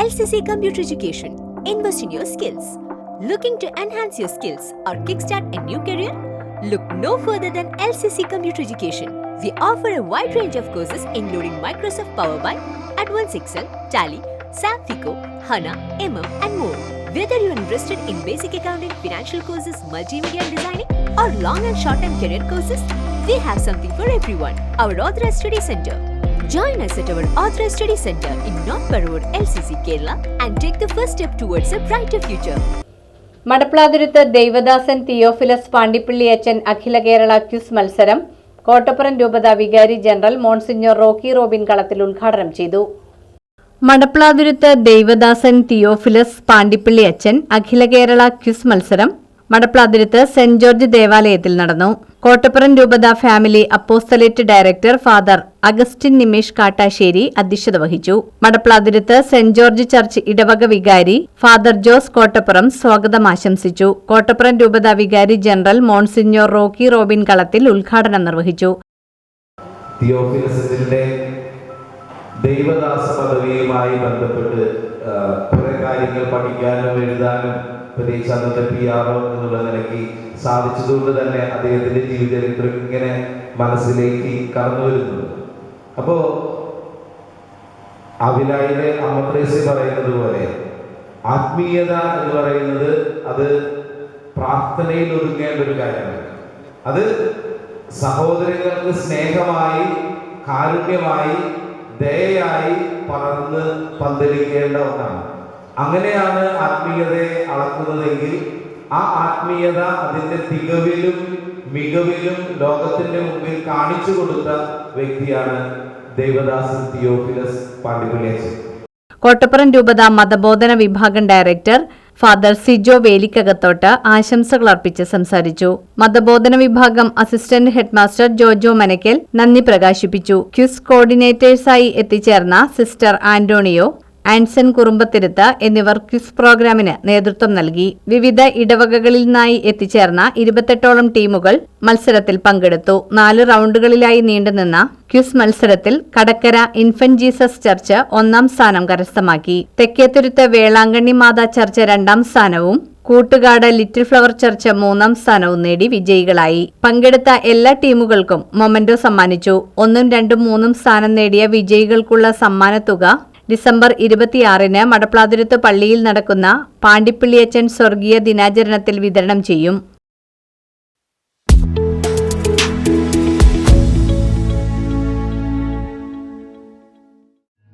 LCC Computer Education. Invest in your skills. Looking to enhance your skills or kickstart a new career? Look no further than LCC Computer Education. We offer a wide range of courses including Microsoft Power BI, Advanced Excel, Tally, SAP FICO, HANA, and more. Whether you are interested in basic accounting, financial courses, multimedia designing, or long and short-term career courses, we have something for everyone. Our Authorized Study Center. Join us at our Authorized Study Center in North Parur, LCC, Kerala, and take the first step towards a brighter future. Madaplathuruth Devadasan Theophilus Pandippilly അച്ഛൻ Akhila Kerala quiz മത്സരം കോട്ടപ്പുറം രൂപത വികാരി general monsignor Rocky Robin കളത്തിൽ ഉദ്ഘാടനം ചെയ്തു. Madaplathuruthu Devadasan Theophilus Pandippilly അച്ഛൻ Akhila Kerala quiz മത്സരം Madaplathuruthu saint George ദേവാലയത്തിൽ നടന്നു. കോട്ടപ്പുറം രൂപത family apostolate director father Augustine Nimesh Kattassery അധ്യക്ഷത വഹിച്ചു. മടപ്ലാതുരുത്ത് സെന്റ് ജോർജ് ചർച്ച് ഇടവക വികാരി ഫാദർ ജോസ് കോട്ടപ്പുറം സ്വാഗതം ആശംസിച്ചു. കോട്ടപ്പുറം രൂപത വികാരി ജനറൽ മോൺസിഞ്ഞോർ റോക്കി റോബിൻ കളത്തിൽ ഉദ്ഘാടനം നിർവഹിച്ചു. ദൈവദാസ പദവിയുമായി ബന്ധപ്പെട്ട് കുറെ കാര്യങ്ങൾ പഠിക്കാനും എഴുതാനും പ്രത്യേകിച്ച് അന്നത്തെ PR എന്നുള്ള നിലയ്ക്ക് സാധിച്ചതുകൊണ്ട് തന്നെ അദ്ദേഹത്തിന്റെ ജീവചരിത്രം ഇങ്ങനെ മനസ്സിലേക്ക് കടന്നു വരുന്നുണ്ട്. അപ്പോ അവിലായിലെ അമ്മത്രേസി പറയുന്നത് പോലെ ആത്മീയത എന്ന് പറയുന്നത് അത് പ്രാർത്ഥനയിൽ ഒതുങ്ങേണ്ട ഒരു കാര്യമാണ്. അത് സഹോദരങ്ങൾക്ക് സ്നേഹമായി, കാരുണ്യമായി, ദയയായി പടർന്ന് പന്തലിക്കേണ്ട ഒന്നാണ്. അങ്ങനെയാണ് ആത്മീയതയെ അളക്കുന്നതെങ്കിൽ ആ ആത്മീയത അതിന്റെ തികവിലും മികവിലും ലോകത്തിന്റെ മുമ്പിൽ കാണിച്ചു കൊടുത്ത വ്യക്തിയാണ് ദേവദാസൻ തിയോഫിലസ് പാണ്ടിപ്പിള്ളി അച്ഛൻ. കോട്ടപ്പുറം രൂപത മതബോധന വിഭാഗം ഡയറക്ടർ ഫാദർ സിജോ വേലിക്കകത്തോട്ട് ആശംസകൾ അർപ്പിച്ച് സംസാരിച്ചു. മതബോധന വിഭാഗം അസിസ്റ്റന്റ് ഹെഡ്മാസ്റ്റർ ജോജോ മനക്കൽ നന്ദി പ്രകാശിപ്പിച്ചു. ക്വിസ് കോർഡിനേറ്റേഴ്സായി എത്തിച്ചേർന്ന സിസ്റ്റർ ആന്റോണിയോ, ആൻസൺ കുറുമ്പത്തിരുത്ത് എന്നിവർ ക്വിസ് പ്രോഗ്രാമിന് നേതൃത്വം നൽകി. വിവിധ ഇടവകകളിൽ നിന്നായി എത്തിച്ചേർന്ന 28ഓളം ടീമുകൾ മത്സരത്തിൽ പങ്കെടുത്തു. 4 റൗണ്ടുകളിലായി നീണ്ടുനിന്ന ക്വിസ് മത്സരത്തിൽ കടക്കര ഇൻഫന്റ് ജീസസ് ചർച്ച് 1ാം സ്ഥാനം കരസ്ഥമാക്കി. തെക്കേത്തുരുത്ത് വേളാങ്കണ്ണി മാതാ ചർച്ച് 2ാം സ്ഥാനവും കൂട്ടുകാട് ലിറ്റിൽ ഫ്ലവർ ചർച്ച് 3ാം സ്ഥാനവും നേടി വിജയികളായി. പങ്കെടുത്ത എല്ലാ ടീമുകൾക്കും മൊമെന്റോ സമ്മാനിച്ചു. 1ഉം 2ഉം 3ഉം സ്ഥാനം നേടിയ വിജയികൾക്കുള്ള സമ്മാനത്തുക ഡിസംബർ 26-ന് മടപ്ലാതുരുത്ത് പള്ളിയിൽ നടക്കുന്ന പാണ്ടിപ്പിള്ളിയച്ചൻ സ്വർഗീയ ദിനാചരണത്തിൽ വിതരണം ചെയ്യും.